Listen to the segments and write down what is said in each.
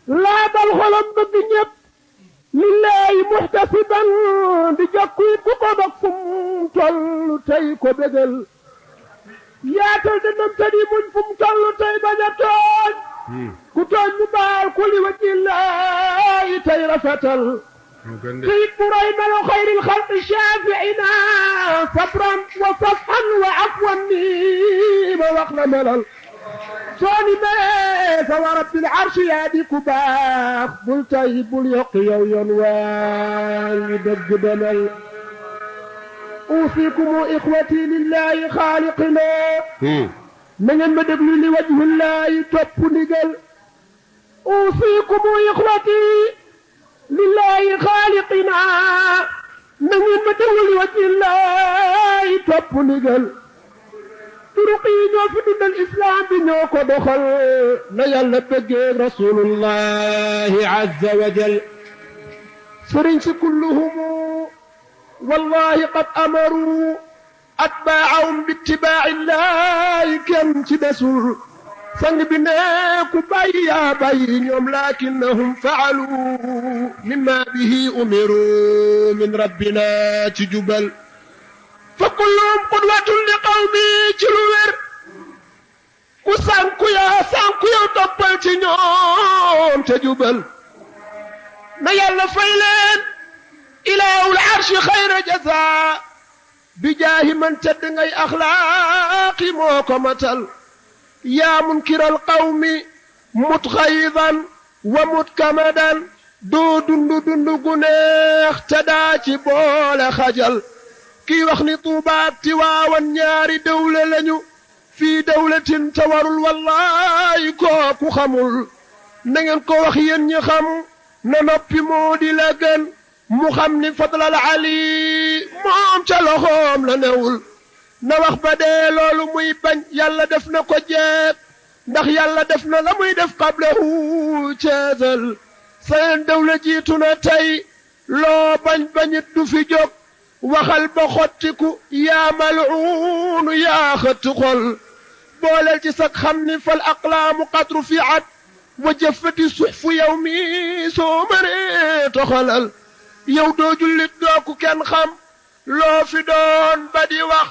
laabal xolam bëgg ñëpp lillahi muhtasiban di jokku it ku ko dog fu mu toll tey ko bégal yaatal dënnam te di muñ fu mu toll tey bañ a tooñ ku tooñ mu baal ku li wajhillahi tey rafetal تيب ريم خير الخلق شافعنا صبرا وصفحا وعفوا نيم واخل ملل صوني ميت ورب العرش يا دي كباخ بل طيب اليقي ينوان دق بلل اوصيكم اخوتي لله خالقنا من المدبل لوجه الله توب نقل اوصيكم اخوتي lillahi xaaliqina na ngeen ma dawal wajhi llahi topp ndigal turuq yi ñoo fi dundal islam bi ñoo ko doxal na yàlla bëggee rasulullahi azza wa jal sëriñ si kulluhumu wallahi qad amaru atbaahum bittibaa'i llahi kenn ci desul sang bi ne ku bàyyi yaa bàyyi ñoom lakinnahum faalu mimma bihi umiru min rabbina ci jubal fa kulluhum qudwatun li qawmi ci lu wér ku sànku yow toppal ci ñoom te jubal na yàlla fay leen ilaahul arshi xayra jaza bi jaahi man tedd ngay axlaaqi moo ko matal yaa munkiral qawmi mutxayidan wa mutkamadan doo dund gu neex te daa ci boole xajal kii wax ni Tuubaa ak Tiwaawan ñaari dawle lañu fii dawlatin te warul wallaahi kooku xamul na ngeen ko wax yéen ñi xam na noppi moo di la gën mu xam ni fadlal ali moom ca loxoom la newul na wax ba dee loolu muy bañ yàlla def na ko jeet ndax yàlla def na la muy def qablahu ceesal seen dawla jiitu na tey loo bañit du fi jóg waxal ba xottiku yaa mal'uunu yaa xëtt xol booleel ci sag xam ni fal aqlaamu qad rufi'at wa jëffati suxfu yow mi soo mënee toxalal yow doo jullit doo ku kenn xam loo fi doon ba di wax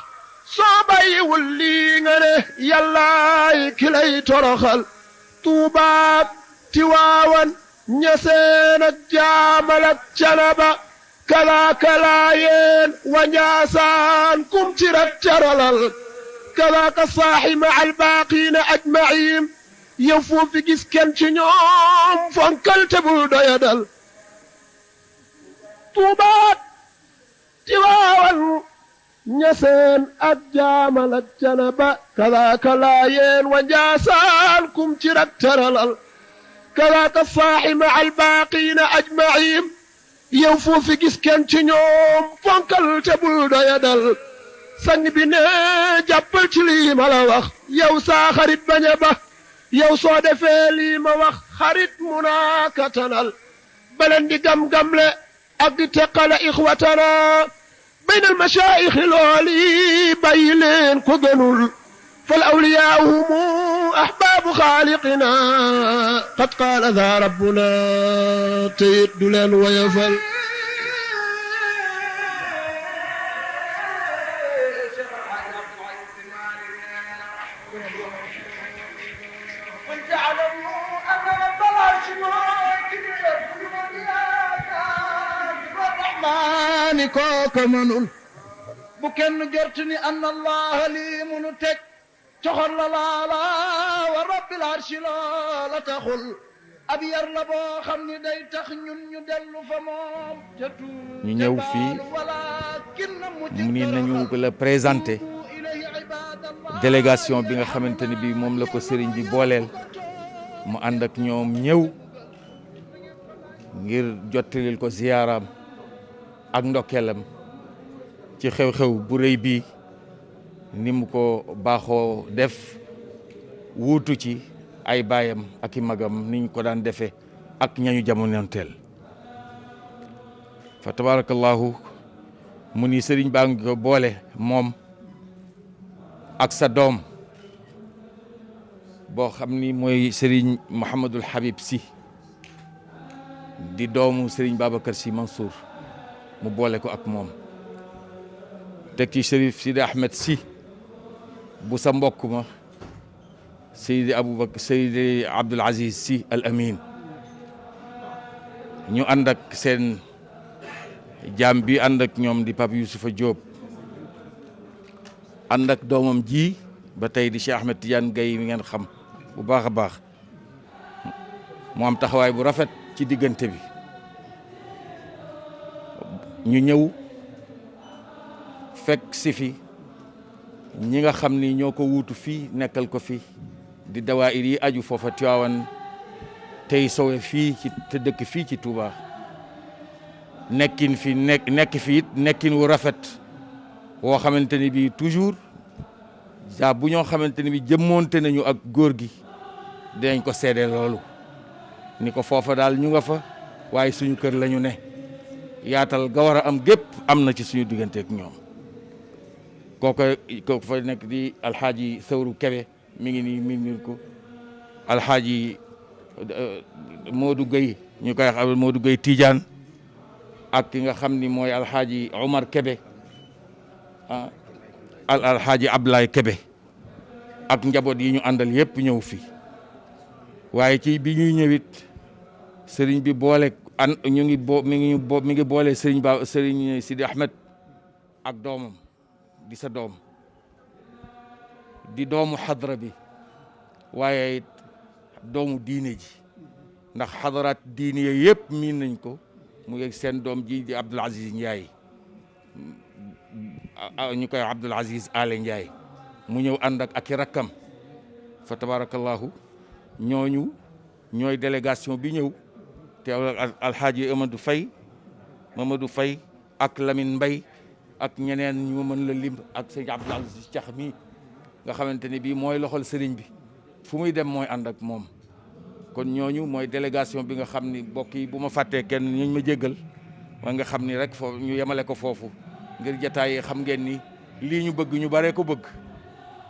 soo bàyyiwul lii nga ne yàllaay ki lay toroxal Tuubaa Tiwaawan Ñaseen ak Jaamal ak Canaba kalaa yeen wa Njaasaan kum ci rak caralal kalaaka saaxi ma albaaqiina ajmaciin yow foofi gis kenn ci ñoom fonkal te bul doyadal Tuubaa Tiwaawan Ñaseen ak Jaamal ak Canaba kalaa yeen wa Njaasaan kum ci rak caralal kalaaka saaxi ma albaaqiina ajmaciin yow foofi gis kenn ci ñoom fonkal te bul doyadal sang bi ne jàppal ci lii ma la wax yow saa xarit bañ a ba yow soo defee lii ma wax xarit munaakatanal baleen di gam-gamle ak di teqale ixwatana bayna al mashaayixi looli bàyyi leen ko gënul fal awliyaa humu ahbaabu xaaliqina qad qaala daa rabbuna teyit du leen woyofal ni kooka mënul bu kenn jort ni anna allah lii munu teg coxor la laala wa rabbil arshi la taxul ab yar la boo xam ni day tax ñun ñu dellu fa moom te ñu ñëw fii mu ni nañu la présenté délégation bi nga xamante ni bi moom la ko sëriñ bi booleel mu ànd ak ñoom ñëw ngir jottalil ko ziyaaraam ak ndokkeelam ci xew-xew bu rëy bii ni mu ko baaxoo def wuutu ci ay baayam ak i magam ni ñu ko daan defee ak ñañu jamonoonteel fa tabarakallahu mu ni sëriñ baa ngi ko boole moom ak sa doom boo xam ni mooy sëriñ Mouhamadul Habib Sy di doomu Serigne Babacar Sy Mansour mu boole ko ak moom teg ci Chérif Sidi Ahmed Sy bu sa mbokk ma Seydi Aboubacar Seydi Abdoul Aziz Sy Al Amin ñu ànd ak seen jaam bi ànd ak ñoom di Pape Youssoufa Diop ànd ak doomam ji ba tey di Cheikh Ahmed Tidiane Gaye mi ngeen xam bu baax a baax mu am taxawaay bu rafet ci diggante bi ñu ñëw fekk si fi ñi nga xam ni ñoo ko wuutu fii nekkal ko fi di dawaayir yi aju foofa Tiwaawan tey sowe fii ci te dëkk fii ci Touba nekkin fi nekk fi it nekkin wu rafet woo xamante ni bi toujours saa bu ñoo xamante ni bi jëmmoonte nañu ak góor gi dinañ ko seede loolu ni ko foofa daal ñu nga fa waaye suñu kër lañu ne yaatal ga war a am gépp am na ci suñu diggante ak ñoom kooku fa nekk di alxaaji Sawru Kebe mi ngi nii mi ngi ko alxaaji Modou Gueye ñu koy wax Modou Gueye Tidiane ak ki nga xam ni mooy alxaaji Omar Kebe alxaaji Ablaye Kebe ak njaboot yi ñu àndal yëpp ñëw fi waaye ci bi ñuy ñëwit sëriñ bi boole ñu ngi mi ngi boole sëriñ Sidi Ahmed ak doomam di sa doom di doomu xadra bi waaye it doomu diine ji ndax xadaraat diine yooyu yëpp miin nañ ko mu ngi seen doom ji di Abdoul Aziz Ndiaye ñu koy Abdoul Aziz Ale Ndiaye mu ñëw ànd ak i rakkam fa tabarakallahu ñooñu ñooy délégation bi ñëw te alxaaji Mamadou Faye ak Lamine Mbaye ak ñeneen ñu mën la lim ak sëñ Abdoul Aziz Cax mi nga xamante ni bii mooy loxol sëriñ bi fu muy dem mooy ànd ak moom kon ñooñu mooy délégation bi nga xam ni mbokk yi bu ma fàttee kenn ñu ma jéggal mooy nga xam ni rek foofu ñu yemale ko foofu ngir jataay yi xam ngeen ni lii ñu bëgg ñu baree ko bëgg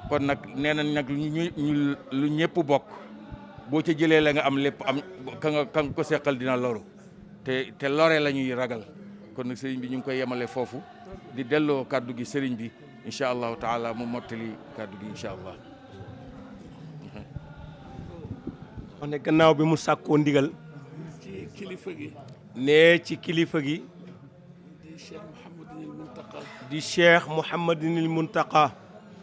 kon nag nee nañ nag lu ñëpp bokk boo ca jëlee la nga am lépp am ka nga ko seqal dina loru te lore la ñuy ragal kon nag sëriñ bi ñu ngi koy yemale foofu di delloo kàddu gi sëriñ bi incha allahu taala mu mottali kàddu gi incha allah. wax ne gannaaw bi mu sàkkoo ndigal ci kilifa gi ne ci kilifa gi di Cheikh Mouhamadinil Muntaqa di Cheikh Mouhamadinil Muntaqa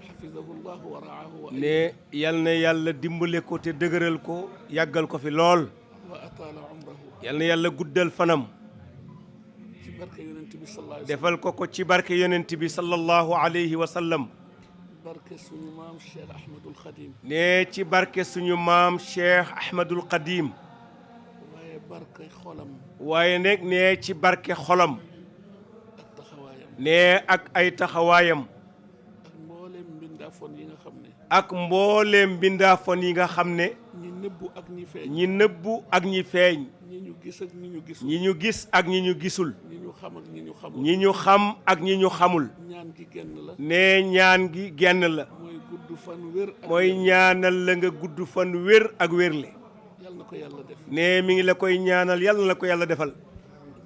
xafidahullahu wa raahu wa ne yal na yàlla dimbale ko te dëgëral ko yàggal ko fi lool wa ataala umrahu yal na yàlla guddal fanam ci barke yonent bi sallallahu defal ko ci barke yonent bi sallallahu alayhi wa sallam barke suñu maam Cheikh Ahmadul Khadim ne ci barke suñu maam Cheikh Ahmadul Khadim waaye barke xolam waaye nag ne ci barke xolam ak taxawaayam ne ak ay taxawaayam ak mbooleem mbindaafoon yi nga xam ne ak mbooleem mbindaafoon yi nga xam ne ñi nëbbu ak ñi feeñ ñi nëbbu ak ñi feeñ ñi ñu gis ak ñi ñu gisul ñi ñu gis ak ñi ñu gisul ñi ñu xam ak ñi ñu xamul ñi ñu xam ak ñi ñu xamul ñaan gi genn la ne ñaan gi genn la mooy gudd fan wér ak mooy ñaanal la nga gudd fan wér ak wérle yal na ko yàlla def ne mi ngi la koy ñaanal yàlla na la ko yàlla defal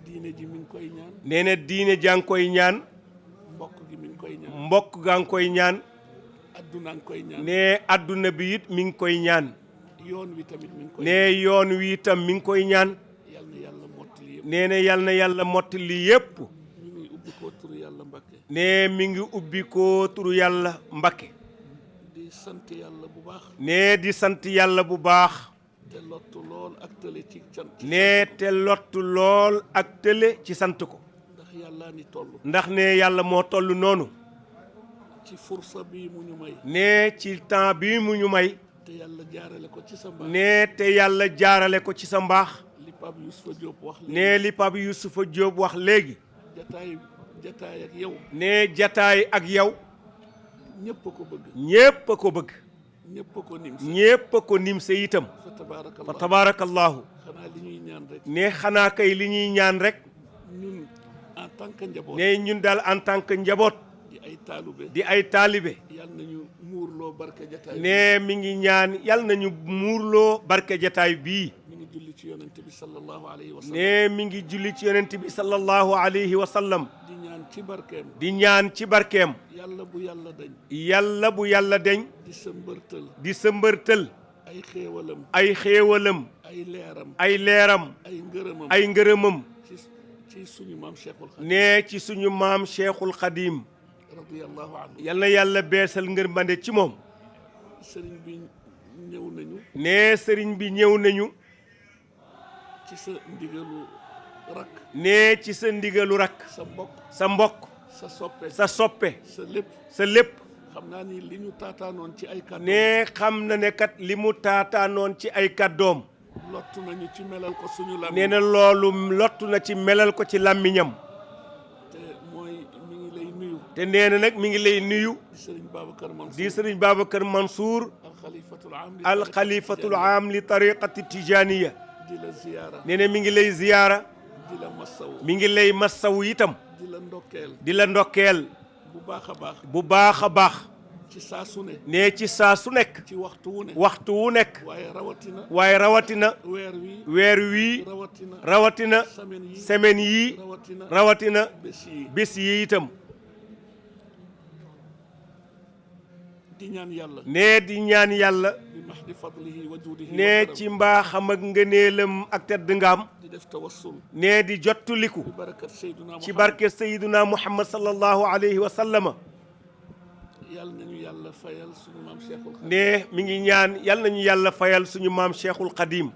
diine ji mi ngi koy ñaan nee na diine jaa ngi koy ñaan mbokk gi mi ngi koy ñaan mbokk gaa ngi koy ñaan adduna ngi koy ñaan ne adduna bi it mi ngi koy ñaan yoon wi tamit mi ngi koy ne yoon wi itam mi ngi koy ñaan yal na yàlla mottali yëpp nee na yàlla na yàlla mottali yépp ñu ngi ubbi ko turu yàlla Mbakke ne mi ngi ubbi ko turu yàlla Mbakke di sant yàlla bu baax ne di sant yàlla bu baax te lottu lool ak tële ci cant ne te lottu lool ak tële ci sant ko ndax yàllaa ni toll ndax ne yàlla moo toll noonu ci fursa bi mu ñu may ne ci temps bi mu ñu may te yàlla jaarale ko ci sa mbaax ne te yàlla jaarale ko ci sa mbaax li Pape Youssoufa Diop wax léegi ne li Pape Youssoufa Diop wax léegi jataay ak yow ne jataay ak yow ñëpp a ko bëgg ñépp a ko bëgg ñëpp a ko nim ñépp a ko nim sa itam fa tabaarakallah fa tabarakallahu xanaa li ñuy ñaan rek ne xanaa kay li ñuy ñaan rek ñun en tant que njaboot ne ñun daal en tant que njaboot di ay taalube di ay taalibe yal nañu muurloo barke jataay ne mi ngi ñaan yal nañu muurloo barke jataay bii mi ngi julli ci yonent bi sallallahu alayhi wa sallam. ne mi ngi julli ci yonent bi sallallahu alayhi wa sallam. di ñaan ci barkeem. di ñaan ci barkeem. yàlla bu yàlla dañ. yàlla bu yàlla deñ. di sëmbërtël. di sëmbërtël. ay xéewalam. ay xéewalam. ay leeram. ay leeram. ay ngërëmam. ay ngërëmam. ci suñu maam Cheikhul Khadim. ne ci suñu maam Cheikhul Khadim. radiyallahu anhu. yal na yàlla beesal ngërmande ci moom. sëriñ bi ñëw nañu. ne sëriñ bi ñëw nañu. ci sa ndigalu rakk. ne ci sa ndigalu rakk. sa mbokk. sa mbokk. sa soppe. sa soppe. sa lépp. sa lépp. xam naa ni li ñu taataanoon ci ay kàddoom. ne xam na ne kat li mu taataanoon ci ay kàddoom. lottu nañu ci melal ko suñu làmmiñ. nee na loolu lottu na ci melal ko ci làmmiñam. te mooy mi ngi lay nuyu. te nee na nag mi ngi lay nuyu. di sëriñ Babacar Mansour. di sëriñ Babacar Mansour. alxalifatul aam li tariqati tijaniya. di la ziyaara. nee na mi ngi lay ziyaara. di la masawu. mi ngi lay masawu itam. di la ndokkeel. di la ndokkeel. bu baax a baax. bu baax a baax. ci saa su ne. nee ci saa su nekk. ci waxtu wu ne. waxtu wu nekk. waaye rawatina. weer wii. rawatina. semaine yii. rawatina. bés yi itam. di ñaan yàlla. nee di ñaan yàlla. bi mahdi fadlihi wa juudihi. nee ci mbaaxam ak ngëneelam ak tedd ngaam. di def tawassul. nee di jottuliku. ci barke Seydina Muhammad sallallahu alayhi wa sallama. yàlla nañu yàlla fayal suñu maam Cheikhul Khadim. nee mi ngi ñaan yàlla nañu yàlla fayal suñu maam Cheikhul Khadim.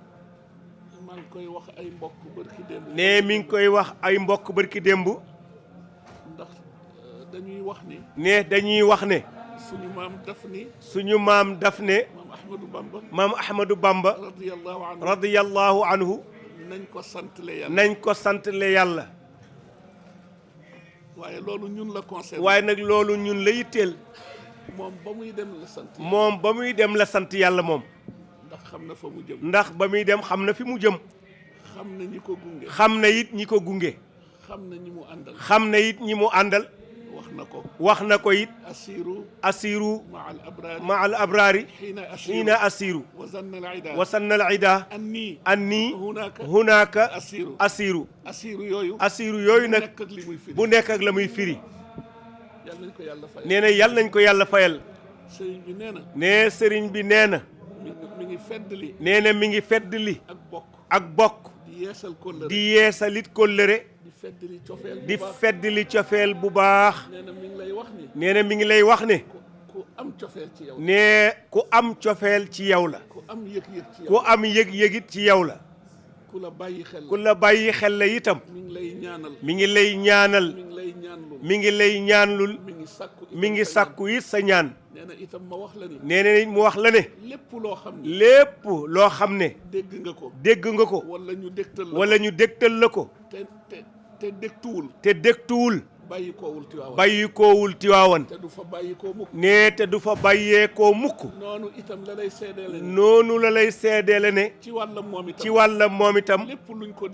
maa ngi koy wax ay mbokk bërki démb. nee mi ngi koy wax ay mbokk bërki démb. ndax dañuy wax ni. nee dañuy wax ne. suñu maam daf ni. suñu maam daf ne. maam Ahmadou Bamba. maam Ahmadou Bamba. radiyallahu anhu. nañ ko santle yàlla. nañ ko santle yàlla. waaye loolu ñun la concerné. waaye nag loolu ñun la yitteel. moom ba muy dem la sant. moom ba muy dem la sant yàlla moom. ndax xam na fa mu jëm. ndax ba muy dem xam na fi mu jëm. xam na ñi ko gunge. xam na it ñi ko gunge. xam na ñi mu àndal. xam na it ñi mu àndal. wax na ko. wax na ko it. asiru. ma al abraari. xiina asiru. wa zanna al ida. anni hunaaka asiru. asiru yooyu nag bu nekk ak la muy firi. nee na yàlla nañ ko yàlla fayal. sëriñ bi nee na. nee sëriñ bi nee na. mi ngi feddli. nee na mi ngi feddli. ak bokk. di yeesalit kóllëre. di feddli cofeel bu baax. nee na mi ngi lay wax ni. nee na mi ngi lay wax ne. ku am cofeel ci yow. nee ku am cofeel ci yow la. ku am yëg-yëg ci yow. ku am yëg-yëgit ci yow la. ku la bàyyi xel la. ku la bàyyi xel la itam. mi ngi lay ñaanal. mi ngi lay ñaanal. mi ngi lay ñaanlul. mi ngi sakku it sa ñaan. nee na itam ma wax la ni. nee na mu wax la ne. lépp loo xam ne. lépp loo xam ne. dégg nga ko. dégg nga ko. wala ñu dégtal la ko. wala ñu dégtal la ko. te dégtuwul. te dégtuwul. bàyyi koowul Tiwaawan. bàyyi koowul Tiwaawan. te du fa bàyyi koo mukk. nee te du fa bàyyee koo mukk. noonu itam la lay seedeele ne. noonu la lay seedeele ne. ci wàllam moom itam. ci wàllam moom itam. lépp luñ ko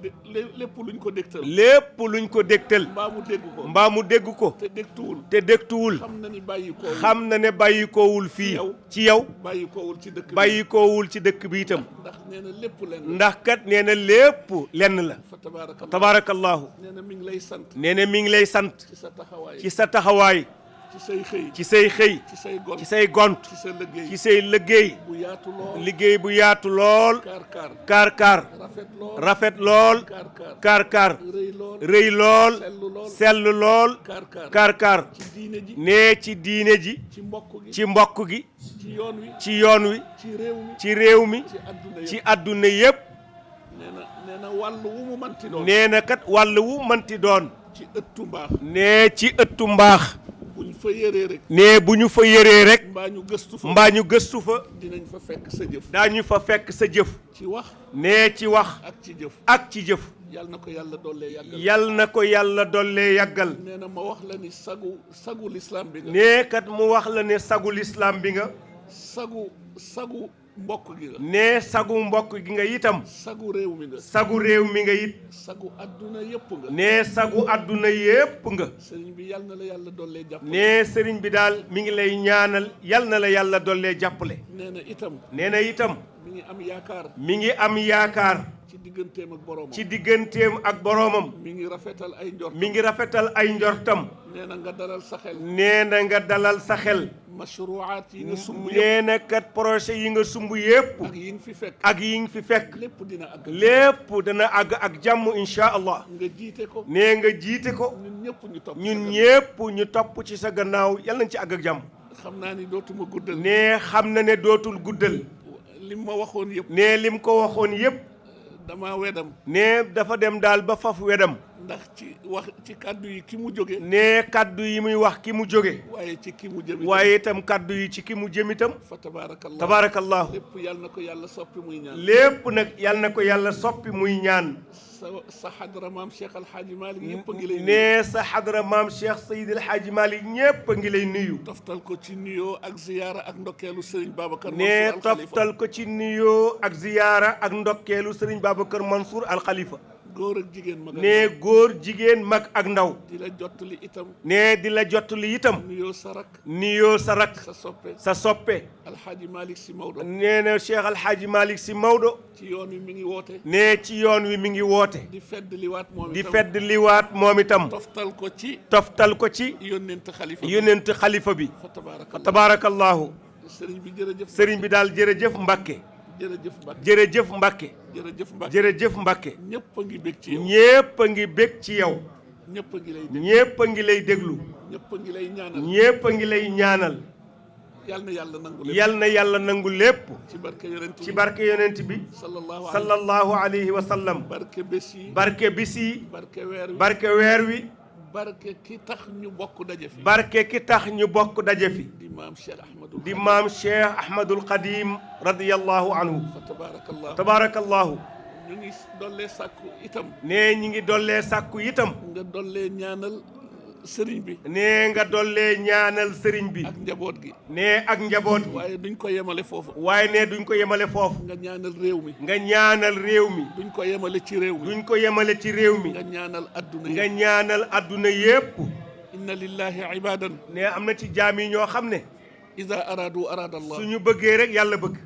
dégtal. lépp luñ ko dégtal. mbaa mu dégg ko. mbaa mu dégg ko. te dégtuwul. te dégtuwul. xam na ni bàyyi koowul. xam na ne bàyyi koowul fii. ci yow. bàyyi koowul ci dëkk bi. bàyyi koowul ci dëkk bi itam. ndax nee na lépp lenn. ndax kat nee na lépp lenn la. fa tabaarakallaahu. nee na mi ngi lay sant. nee na mi ngi lay sant. ci sa taxawaay. ci sa taxawaay. ci say xëy. ci say xëy. ci say gont. ci say gont. ci sa liggéey. ci say liggéey. bu yaatu lool. liggéey bu yaatu lool. kaar. rafet lool. kaar. rëy lool. sell lool. kaar. nee ci diine ji. ci mbokk gi. ci yoon wi. ci réew mi. ci àdduna yépp. nee na wàll wu mu manti doon. nee na kat wàll wu manti doon. ci ëttu mbaax. nee ci ëttu mbaax. bu ñu fa yëree rek. nee bu ñu fa yëree rek. mbaa ñu gëstu fa. dinañ fa fekk sa jëf. daañu fa fekk sa jëf. ci wax. nee ci wax. ak ci jëf. yal na ko yàlla dollee yàggal. yal na ko yàlla dollee yàggal. nee na ma wax la ni sagu lislaam bi nga. nee kat mu wax la ne sagu lislaam bi nga. sagu mbokk gi nga. nee sagu mbokk gi nga itam. sagu réew mi nga. sagu réew mi nga it. sagu adduna yëpp nga. nee sagu adduna yépp nga. sëriñ bi yal na la yàlla dollee jàppale. nee sëriñ bi daal mi ngi lay ñaanal yal na la yàlla dollee jàppale. nee na itam. nee na itam. mi ngi am yaakaar. mi ngi am yaakaar. ci digganteem ak boroomam. ci digganteem ak boroomam. mi ngi rafetal ay njortam. mi ngi rafetal ay njortam. nee na nga dalal sa xel. nee na nga dalal sa xel. mashruwaat yi nga sumb yëpp. nee na kat projet yi nga sumb yépp. ak yi nga fi fekk. ak yi nga fi fekk. lépp dina àgg. lépp dana àgg ak jàmm insha allah. nga jiite ko. nee nga jiite ko. ñun ñëpp ñu topp. ñun ñépp ñu topp ci sa gannaaw yal nañ ci àgg ak jàmm. xam naa ni dootuma guddal. nee xam na ne dootul guddal. lim ma waxoon yëpp. nee lim ko waxoon yépp. dama wedam. nee dafa dem daal ba faf wedam. ndax ci wax ci kàddu yi ki mu jóge. nee kàddu yi muy wax ki mu jóge. waaye ci ki mu jëm. waaye itam kàddu yi ci ki mu jëm itam. fa tabaarakallah. tabaarakallahu. lépp yal na ko yàlla soppi muy ñaan. lépp nag yal na ko yàlla soppi muy ñaan. sa xadra maam Cheikh Al Hadj Malick ñëpp a ngi lay nuyu. nee sa xadra maam Cheikh Seydi El Hadji Malick ñëpp a ngi lay nuyu. toftal ko ci nuyoo ak ziyaara ak ndokkeelu Serigne Babacar. nee Mansour Al Khalifa. toftal ko ci nuyoo ak ziyaara ak ndokkeelu Serigne Babacar Mansour Al Khalifa. góor ak jigéen mag. nee góor jigéen mag ak ndaw. di la jottali itam. nee di la jottali itam. nuyoo sarak. nuyoo sa rak. sa soppe. sa soppe. Alxaaji Malick si Maodo. nee na Cheikh Al Hadji Malick si Maodo. ci yoon wi mi ngi woote. nee ci yoon wi mi ngi woote. di fedd liwaat moom di itam. fedd liwaat moom itam. toftal ko ci. toftal ko ci. yónnent xalifa bi. yónnent xalifa bi. fa tabaarakallah. tabaarakallahu. sëriñ bi jërëjëf. sëriñ bi daal jërëjëf Mbacke. jërëjëf Mbacke. jërëjëf Mbacke. jërëjëf Mbacke. jërëjëf Mbacke. ñëpp a ngi bég ci yow. ñépp a ngi bég ci yow. ñëpp a ngi lay dégg. ñépp a ngi lay déglu. ñëpp a ngi lay ñaanal. ñépp a ngi lay ñaanal. yal na yàlla nangu lépp. yal na yàlla nangu lépp. ci barke yonent bi. ci barke yonent bi. sallallahu alayhi wa sallam. barke bés yi. barke bis yi. barke weer wi. barke weer wi. barke ki tax ñu bokk daje fi. barke ki tax ñu bokk daje fi. di maam Cheikh Ahmadul. di maam Cheikh Ahmadul Qadim radiyallahu anhu. fa tabaarakallah. tabaarakallahu. ñu ngi dollee sàkku itam. nee ñi ngi dollee sàkku itam. nga dollee ñaanal sëriñ bi. nee nga dollee ñaanal sëriñ bi. ak njaboot gi. nee ak njaboot gi. waaye duñ ko yemale foofu. waaye nee duñ ko yemale foofu. nga ñaanal réew mi. nga ñaanal réew mi. duñ ko yemale ci réew mi. duñ ko yemale ci réew mi. nga ñaanal adduna nga yi. ñaanal adduna yépp. inna lillahi ibadan. nee am na ci jaam yi ñoo xam ne. ida aradu arada allah. suñu bëggee rek yàlla bëgg.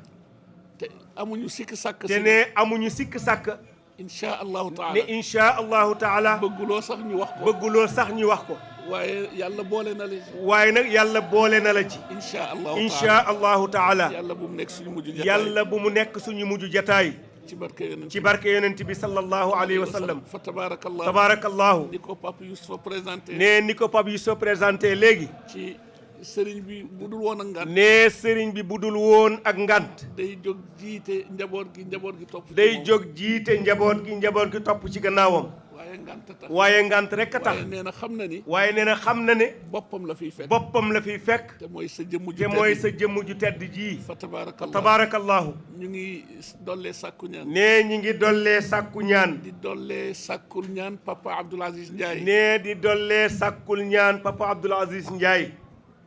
te amuñu sikk sàkk. te ne amuñu sikk sàkk. insha allahu taala. ne insha allahu taala. bëgguloo sax ñu wax ko. bëgguloo sax ñu wax ko. waaye yàlla boole na la ci. waaye nag yàlla boole na la ci. insha allahu taala. insha allahu taala. yàlla bu mu nekk suñu mujj jataay. yàlla bu mu nekk suñu mujj jataay. ci barke yonent ci barke yonent bi sallallahu alayhi wa sallam. fa tabaarakallah. tabaarakallahu. ni ko Papa Youssoufa présenté. nee ni ko Pape Youssoufa présenté léegi. ci sëriñ bi budul woon ak ngant. nee sëriñ bi budul woon ak ngant. day jóg jiite njaboot gi topp. ci day moom. jóg jiite njaboot gi topp ci gannaawam. waaye ngant tax. waaye ngant rek a tax. waaye nee na xam na ni. waaye nee na xam na ne. boppam la fiy fekk. boppam la fiy fekk. te mooy sa jëmm ju te mooy sa jëmm ju tedd ji. fa tabaarakallah. tabaarakallahu. ñu ngi dollee sàkku ñaan. nee ñi ngi dollee sàkku ñaan. di dollee sàkkul ñaan Papa Abdoul Aziz Ndiaye. nee di dollee sàkkul ñaan Papa Abdoul Aziz Ndiaye.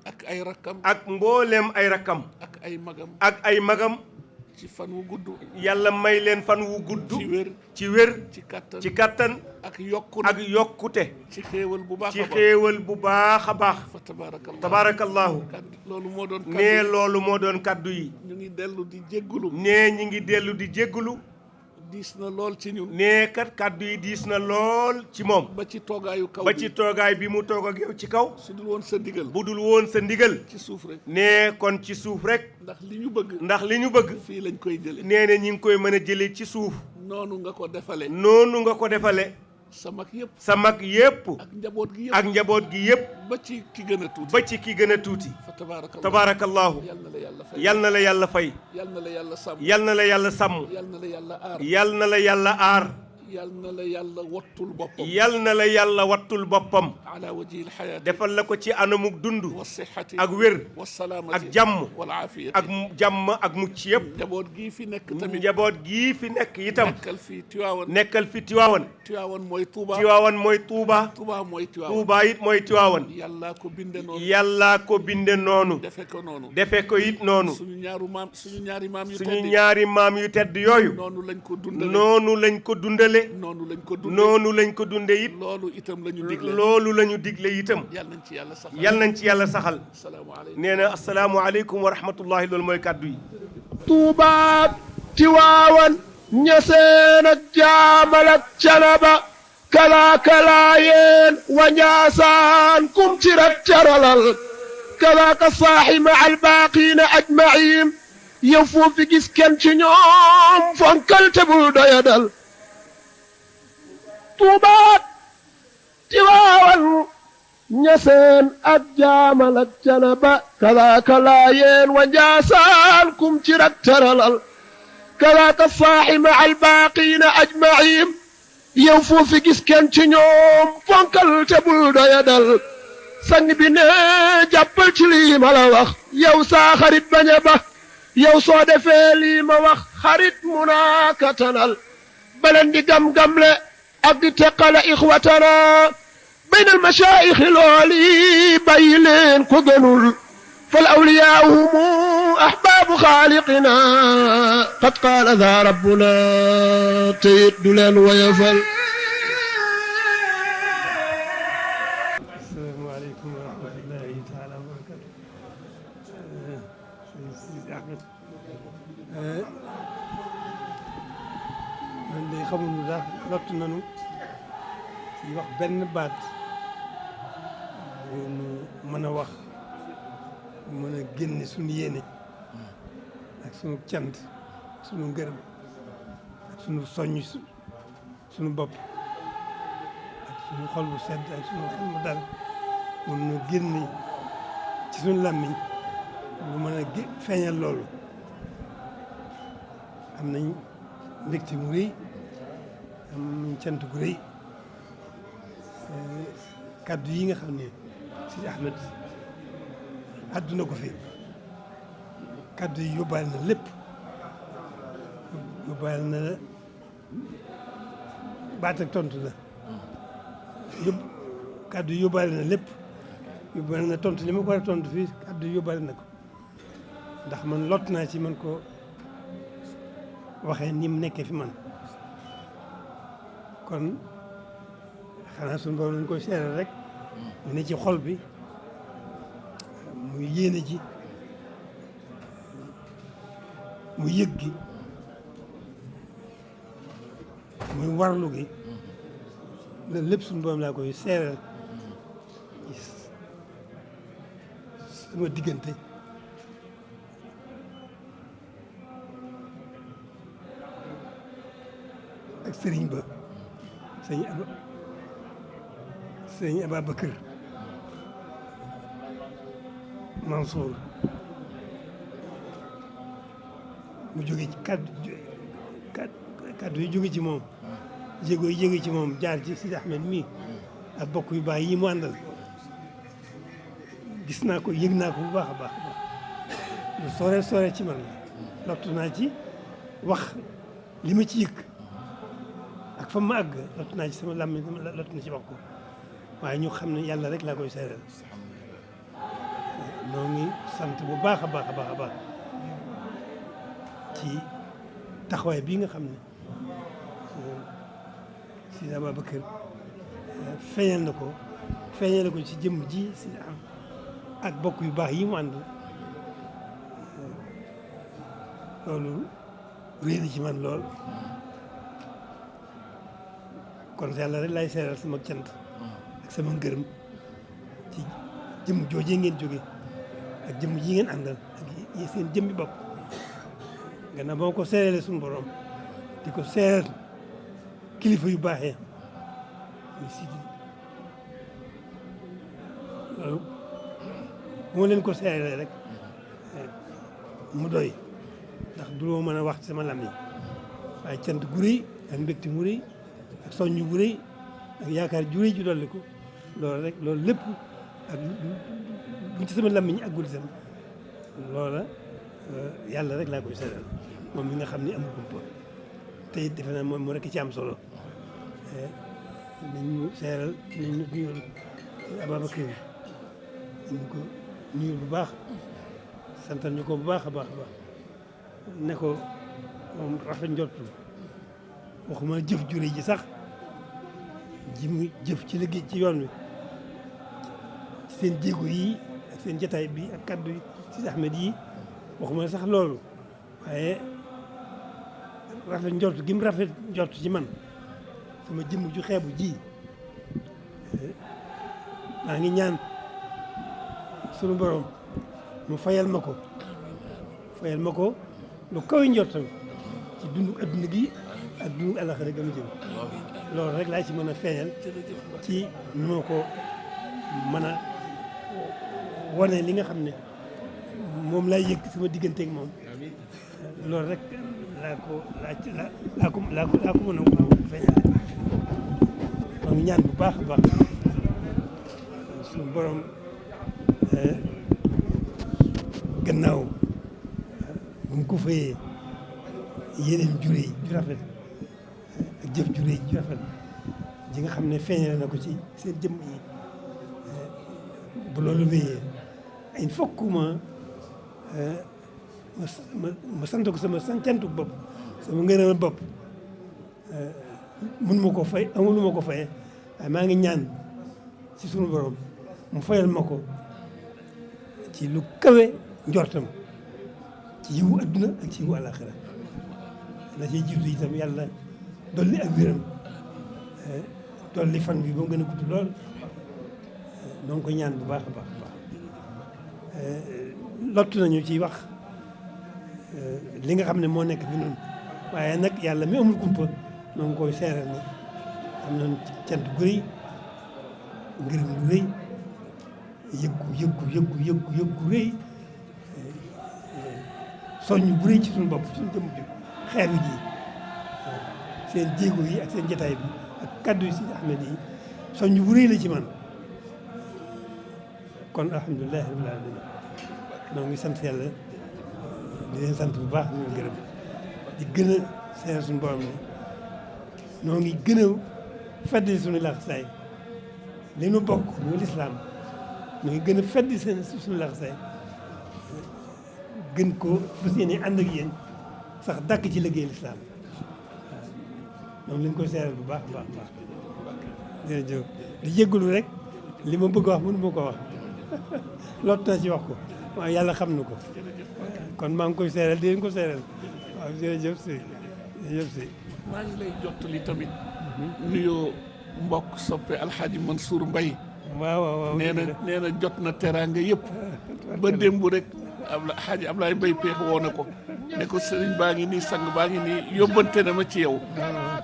ak ay rakkam. ak mbooleem ay rakkam. ak ay magam. ak ay magam. ci fan wu gudd. yàlla may leen fan wu gudd. ci wér. ci wér. ci kattan. ci kattan. ak yokku. ak yokkute. ci xéewal bu baax a ci baax. xéewal bu baax a baax. fa tabaarakallah. tabaarakallahu. loolu moo doon. nee loolu moo doon kaddu yi. ñu ngi dellu di jéggulu. nee ñi ngi dellu di jéggulu. diis na lool ci ñun. nee kat kaddu yi diis na lool ci moom. ba ci toogaayu kaw ba ci toogaay bi mu toog ak yow ci kaw. su dul woon sa ndigal. bu dul woon sa ndigal. ci suuf rek. nee kon ci suuf rek. ndax li ñu bëgg. ndax li ñu bëgg. fii lañ koy jële. nee na ñi ngi koy mën a jëlee ci suuf. noonu nga ko defale. noonu nga ko defale. sa mag yëpp. sa mag yépp. ak njaboot gi yëpp. ak njaboot gi yépp. ba ci ki gën a tuuti. ba ci ki gën a tuuti. fa tabaarakallah. tabaarakallahu. yal na la yàlla fay. yal na la yàlla fay. yal na la yàlla sàmm. yal na la yàlla sàmm. yal na la yàlla aar. yal na la yàlla aar. yal na la yàlla wattul boppam. yal na la yàlla wattul boppam. ala wajhil hayaati. defal la ko ci anamuk dund. wa sihhati. ak wér. wa salaamati. ak jàmm. wal aafiyati. ak jàmm ak mucc yëpp. njaboot gii fi nekk tamit. njaboot gii fi nekk itam. nekkal fi Tiwaawan. nekkal fi Tiwaawan. Tiwaawan mooy Touba. Tiwaawan mooy Touba. Touba mooy Tiwaawan. Touba it mooy Tiwaawan. yàllaa ko binde noonu. yàllaa ko binde noonu. defe ko noonu. defe ko it noonu. suñu ñaari maam yu tedd. suñu ñaari maam yu tedd yooyu. noonu lañ ko dundale. noonu lañ ko dundale. noonu lañ ko dundale. noonu lañ ko dunde it. loolu itam la ñu digle. loolu la ñu digle itam. yal nañ ci yàlla saxal. yal nañ ci yàlla saxal. asalaamaaleykum. nee na asalaamualeykum wa rahmatullahi loolu mooy kàddu yi. Tuuba Tiwaawan Ñaseen ak Jaamal ak Canaba kalaaka Laayeen wa Njaasaan kum ci rak caralal kalaaka saaxi ma albaaqiina ajmaciin yow foofi gis kenn ci ñoom fonkal te bul doyadal Tuuba Tiwaawan Ñaseen ak Jaamal ak Canaba kalaaka Laayeen wa Njaasaan kum ci rak caralal kalaaka saaxi ma albaaqiina ajmaciin yow foofi gis kenn ci ñoom fonkal te bul doyadal sang bi ne jàppal ci lii ma la wax yow saa xarit bañ a ba yow soo defee lii ma wax xarit mu naa katanal baleen di gam-gamle ak di teqale ixwatana bayn al mashaayixi looli bàyyi leen ko gënul fal awliyaa humu ahbaabu xaaliqina qad qaala daa rabbuna teyit du leen woyofal. asalaamaaleykum wa rahmatullahi taala wa barakatu. Sëñ Ahmed man de xamuñu ndax lott nañu ci wax benn baat bu nu mën a wax mën a génne suñu yéene ak suñu cant suñu ngërëm ak suñu soññ suñu bopp ak suñu xol bu sedd ak suñu xel mu dal mën na génne ci suñu làmmiñ bu mën a feeñal loolu am nañ mbégte mu rëy am nañ cant gu rëy kàddu yi nga xam ne Sidi Ahmed àdduna ko fi kàddu yi yóbbaale na lépp yóbbaale na la baat ak tontu la kàddu yi yóbbaale na lépp yóbbaale na tontu li ma ko war a tontu fii kàddu yi yóbbaale na ko ndax man lott naa ci man ko waxee ni mu nekkee fi man kon xanaa suñu borom lañ koy seeral rek mu ne ci xol bi muy yéene ji muy yëg gi muy warlu gi loolu lépp suñu borom laa koy seeral sama diggante ak sëriñ ba sëriñ Ababacar Mansour mu jóge ci kàddu yi jóge ci moom jéego yi jóge ci moom jaar ci Sidi Ahmed mii ak bokk yu baax yi mu àndal gis naa ko yëg naa ko bu baax a baax lu sore ci man la lottu naa ci wax li ma ci yëg ak fa ma àgg lottu naa ci sama làmmiñ lottu na ci wax ko waaye ñu xam ne yàlla rek laa koy seeral noo ngi sant bu baax a baax a baax a baax ci taxawaay bii nga xam ne Sidi Ababacar feeñal na ko ci jëmm ji si am ak bokk yu baax yi mu ànd loolu réy na ci man lool kon yàlla rek laay seeral sama cant ak sama ngërëm ci jëmm joojee ngeen jóge ak jëmm ji ngeen àndal ak seen jëmmi bopp gannaaw ba ma ko seeralee suñu borom di ko seeral kilifa yu baaxee muy Sidi loolu bu ma leen ko seeralee rek mu doy ndax du loo mën a wax ci sama làmmiñ waaye cant gu rëy ak mbégte mu rëy ak soññ bu rëy ak yaakaar ju rëy ju dolli ko loolu rek loolu lépp ak buñ ci sama làmmiñ àggul itam loola yàlla rek laa koy seeral moom mi nga xam ni amul kumpa te it defe naa moom rek ci am solo nañu seeral nañu nuyul Ababacar ñu ko nuyul bu baax santal ñu ko bu baax a baax a baax ne ko moom rafet njortu waxuma jëf jure ji sax ji mu jëf ci liggéey ci yoon wi ci seen jéego yi ak seen jataay bi ak kaddu yi ci Ahmed yi waxuma sax loolu waaye rafet njort gi mu rafet njort ci man sama jëmm ju xeebu ji maa ngi ñaan sunu borom mu fayal ma ko lu kaw njortam ci dundu adduna gi ak dundu àllaxira ga mu jëm loolu rek laa ci mën a feeñal ci nu ma ko mën a wane li nga xam ne moom laay yëg sama digganteeg moom loolu rek laa ko mën a feeñal maa ngi ñaan bu baax a baax suñu borom gannaaw bu mu ko fayee yeneen jure yi ju rafet ak jëf jure yi ju rafet ji nga xam ne feeñale na ko ci seen jëmm yi bu loolu wéyee il faut que ma sant ko sama cantu bopp sama ngërëmal bopp mun ma ko fay amul ma ko fayee waaye maa ngi ñaan ci sunu borom mu fayal ma ko ci lu kawe njortam ci yiwu adduna ak ci yiwu àlaxira la ciy jiitu itam yàlla dolli ak wéram dolli fan bi ba mu gën a gudd lool donc ko ñaan bu baax a baax a baax lottu nañu ci wax li nga xam ne moo nekk fi noonu waaye nag yàlla mi amul kumpa noo ngi koy seeral ni am nañu cant gu rëy ngërëm lu rëy yëggu rëy soññ bu rëy ci suñu bopp suñu jëmm ji xeer wi ji seen jéego yi ak seen jataay bi ak kaddu yi si Ahmed yi soññ bu rëy la ci man kon alhamdulilah rabbil alamin noo ngi sant yàlla di leen sant bu baax ñu gërëm di gën a seer suñu borom ni noo ngi gën a feddi suñu laxasaay li nu bokk muy lislaam noo ngi gën a feddi suñu laxasaay gën ko fas yéene ànd ak yéen sax dàkk ci liggéey lislaam waaw moom lañ koy seeral bu baax baax baax jërëjëf di jéggalu rek li ma bëgg wax mënu ma ko wax lot naa ci wax ko waaw yàlla xam na ko kon maa ngi koy seeral di leen ko seeral waaw jërëjëf si jërëjëf si maa ngi lay jottali tamit nuyoo mbokk soppe alxaaji Mansour Mbaye waaw nee na jot na teraanga yëpp ba démb rek xaaji Ablaye Mbaye Peex woo na ko ne ko sëriñ baa ngi nii sang baa ngi nii yóbbante na ma ci yow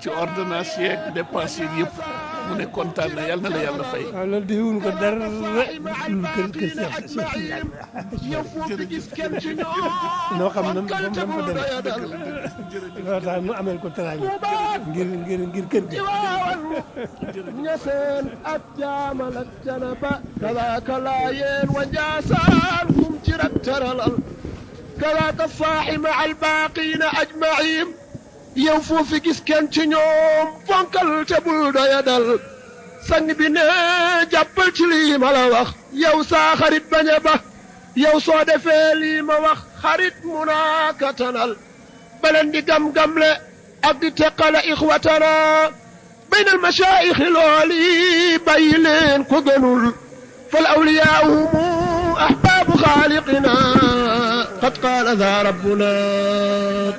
ci ordonnance yeeg dépense yeeg yëpp mu ne kontaan na yàlla na la yàlla fay. waaw loolu defuñu ko dara lu kër noo xam na fa demee loolu tax nu amel ko teraanga ngir kër gi ñaseen ak jaamal ak janaba kadaaka laayeen wa njaasaan kum ci rak teralal kadaaka saaxi ma albaaqiina ajmain yow foofi gis kenn ci ñoom fonkal te bul doyadal sang bi ne jàppal ci lii ma la wax yow saa xarit bañ a ba yow soo defee lii ma wax xarit munaakatanal baleen di gam-gamle ak di teqale ixwatana baynal mashaayixi looli bàyyi leen ko gënul fal awliyaauhumu ahbaabu xaaliqina qad qaala daa rabbuna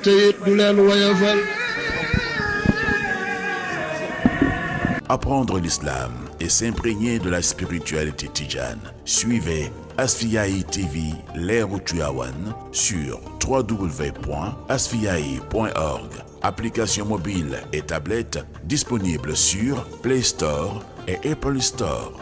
teyit du leen woyofal. Apprendre l'islam et s'imprégner de la spiritualité tidjane. Suivez Asfiyahi TV Leeru Tivaouane sur www.asfiyahi.org. Application mobile et tablette disponible sur Play Store et Apple Store.